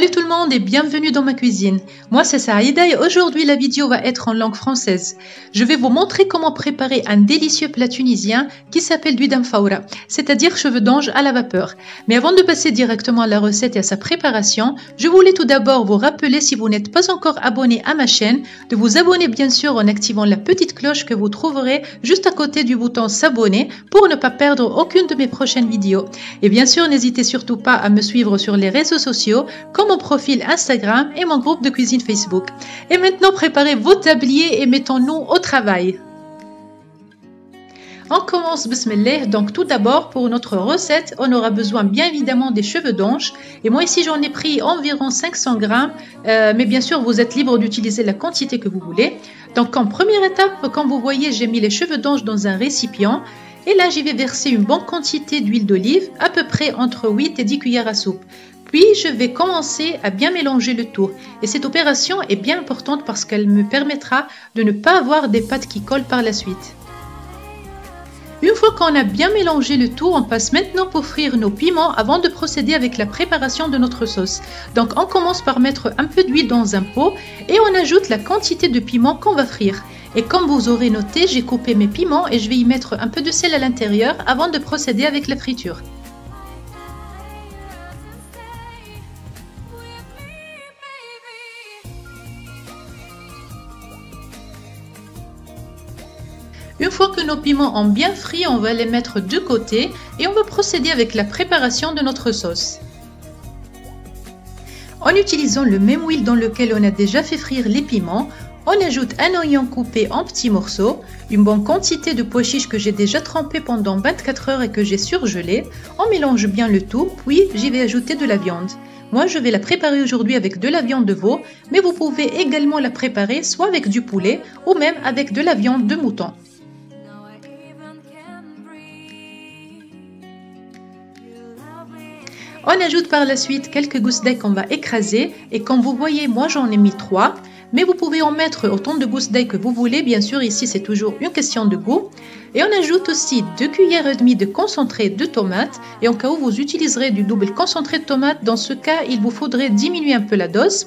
Salut tout le monde et bienvenue dans ma cuisine. Moi c'est Saïda et aujourd'hui la vidéo va être en langue française. Je vais vous montrer comment préparer un délicieux plat tunisien qui s'appelle du damfaoura, c'est-à-dire cheveux d'ange à la vapeur. Mais avant de passer directement à la recette et à sa préparation, je voulais tout d'abord vous rappeler, si vous n'êtes pas encore abonné à ma chaîne, de vous abonner bien sûr en activant la petite cloche que vous trouverez juste à côté du bouton s'abonner pour ne pas perdre aucune de mes prochaines vidéos. Et bien sûr, n'hésitez surtout pas à me suivre sur les réseaux sociaux comme mon profil Instagram et mon groupe de cuisine Facebook. Et maintenant, préparez vos tabliers et mettons-nous au travail. On commence, bismillah. Donc tout d'abord, pour notre recette, on aura besoin bien évidemment des cheveux d'ange. Et moi ici, j'en ai pris environ 500 grammes. Mais bien sûr, vous êtes libre d'utiliser la quantité que vous voulez. Donc en première étape, comme vous voyez, j'ai mis les cheveux d'ange dans un récipient. Et là, j'y vais verser une bonne quantité d'huile d'olive, à peu près entre 8 et 10 cuillères à soupe. Puis, je vais commencer à bien mélanger le tout. Et cette opération est bien importante parce qu'elle me permettra de ne pas avoir des pâtes qui collent par la suite. Une fois qu'on a bien mélangé le tout, on passe maintenant pour frire nos piments avant de procéder avec la préparation de notre sauce. Donc, on commence par mettre un peu d'huile dans un pot et on ajoute la quantité de piment qu'on va frire. Et comme vous aurez noté, j'ai coupé mes piments et je vais y mettre un peu de sel à l'intérieur avant de procéder avec la friture. Une fois que nos piments ont bien frit, on va les mettre de côté et on va procéder avec la préparation de notre sauce. En utilisant le même huile dans lequel on a déjà fait frire les piments, on ajoute un oignon coupé en petits morceaux, une bonne quantité de pois chiches que j'ai déjà trempé pendant 24 heures et que j'ai surgelé. On mélange bien le tout, puis j'y vais ajouter de la viande. Moi, je vais la préparer aujourd'hui avec de la viande de veau, mais vous pouvez également la préparer soit avec du poulet ou même avec de la viande de mouton. On ajoute par la suite quelques gousses d'ail qu'on va écraser et comme vous voyez, moi j'en ai mis 3, mais vous pouvez en mettre autant de gousses d'ail que vous voulez. Bien sûr, ici c'est toujours une question de goût. Et on ajoute aussi 2 cuillères et demie de concentré de tomate. Et en cas où vous utiliserez du double concentré de tomate, dans ce cas, il vous faudrait diminuer un peu la dose.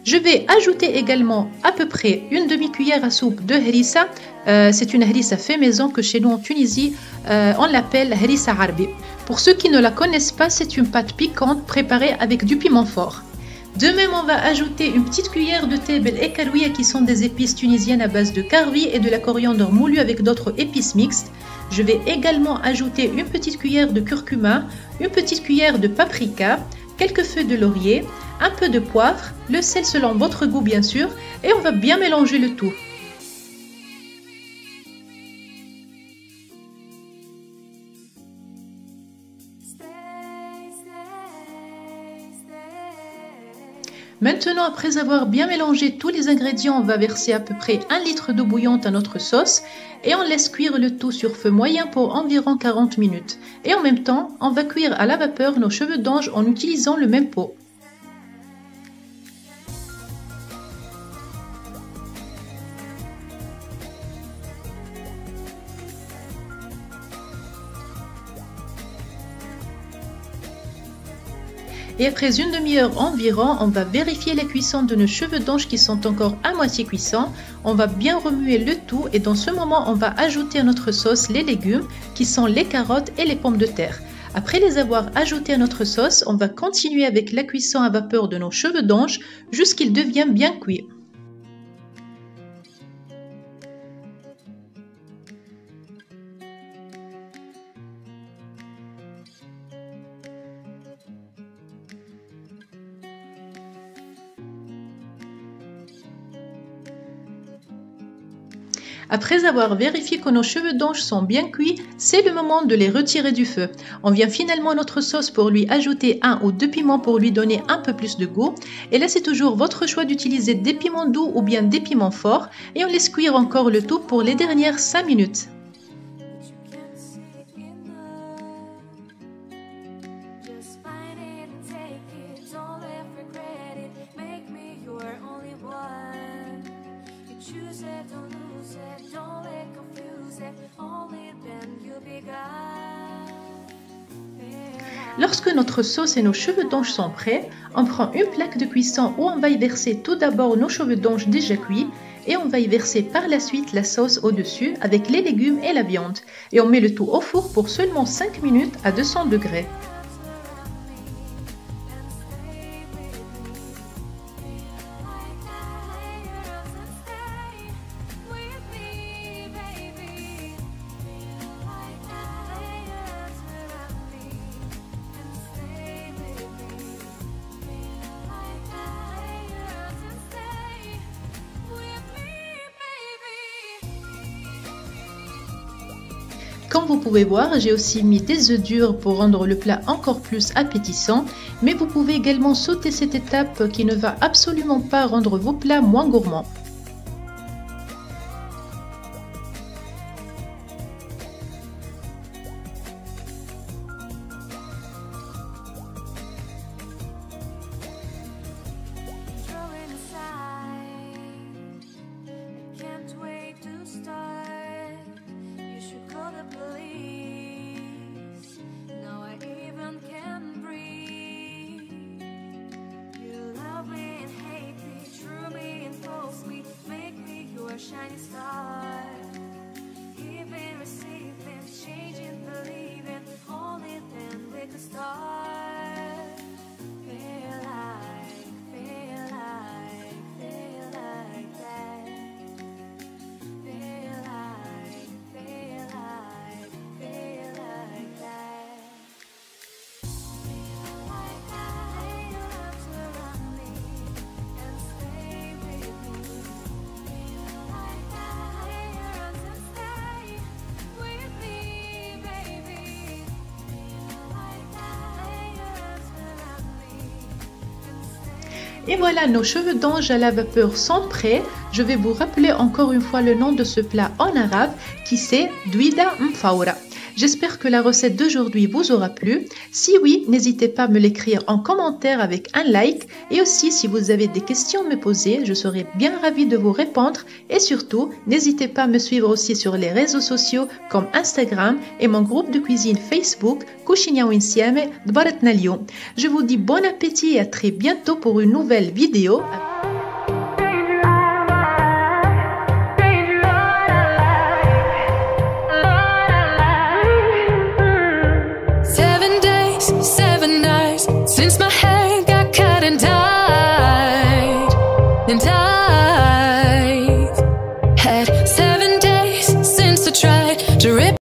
Je vais ajouter également à peu près une demi-cuillère à soupe de harissa. C'est une harissa fait maison que chez nous en Tunisie, on l'appelle harissa arbi. Pour ceux qui ne la connaissent pas, c'est une pâte piquante préparée avec du piment fort. De même, on va ajouter une petite cuillère de thé bel et karouia qui sont des épices tunisiennes à base de karvi et de la coriandre moulue avec d'autres épices mixtes. Je vais également ajouter une petite cuillère de curcuma, une petite cuillère de paprika, quelques feuilles de laurier, un peu de poivre, le sel selon votre goût bien sûr, et on va bien mélanger le tout. Maintenant, après avoir bien mélangé tous les ingrédients, on va verser à peu près 1 litre d'eau bouillante à notre sauce et on laisse cuire le tout sur feu moyen pour environ 40 minutes. Et en même temps, on va cuire à la vapeur nos cheveux d'ange en utilisant le même pot. Et après une demi-heure environ, on va vérifier la cuisson de nos cheveux d'ange qui sont encore à moitié cuissants. On va bien remuer le tout et dans ce moment, on va ajouter à notre sauce les légumes qui sont les carottes et les pommes de terre. Après les avoir ajoutés à notre sauce, on va continuer avec la cuisson à vapeur de nos cheveux d'ange jusqu'ils deviennent bien cuits. Après avoir vérifié que nos cheveux d'ange sont bien cuits, c'est le moment de les retirer du feu. On vient finalement à notre sauce pour lui ajouter 1 ou 2 piments pour lui donner un peu plus de goût. Et là, c'est toujours votre choix d'utiliser des piments doux ou bien des piments forts. Et on laisse cuire encore le tout pour les dernières 5 minutes. Lorsque notre sauce et nos cheveux d'ange sont prêts, on prend une plaque de cuisson où on va y verser tout d'abord nos cheveux d'ange déjà cuits et on va y verser par la suite la sauce au-dessus avec les légumes et la viande. Et on met le tout au four pour seulement 5 minutes à 200 degrés. Comme vous pouvez voir, j'ai aussi mis des œufs durs pour rendre le plat encore plus appétissant, mais vous pouvez également sauter cette étape qui ne va absolument pas rendre vos plats moins gourmands. Shiny star, giving, receiving, changing, believing, only then we could start. Feel like that. Feel like that. Et voilà, nos cheveux d'ange à la vapeur sont prêts. Je vais vous rappeler encore une fois le nom de ce plat en arabe qui c'est Douida Mfaoura. J'espère que la recette d'aujourd'hui vous aura plu. Si oui, n'hésitez pas à me l'écrire en commentaire avec un like. Et aussi, si vous avez des questions à me poser, je serai bien ravie de vous répondre. Et surtout, n'hésitez pas à me suivre aussi sur les réseaux sociaux comme Instagram et mon groupe de cuisine Facebook, Cozinha Insieme Dbaratna Lyoum. Je vous dis bon appétit et à très bientôt pour une nouvelle vidéo.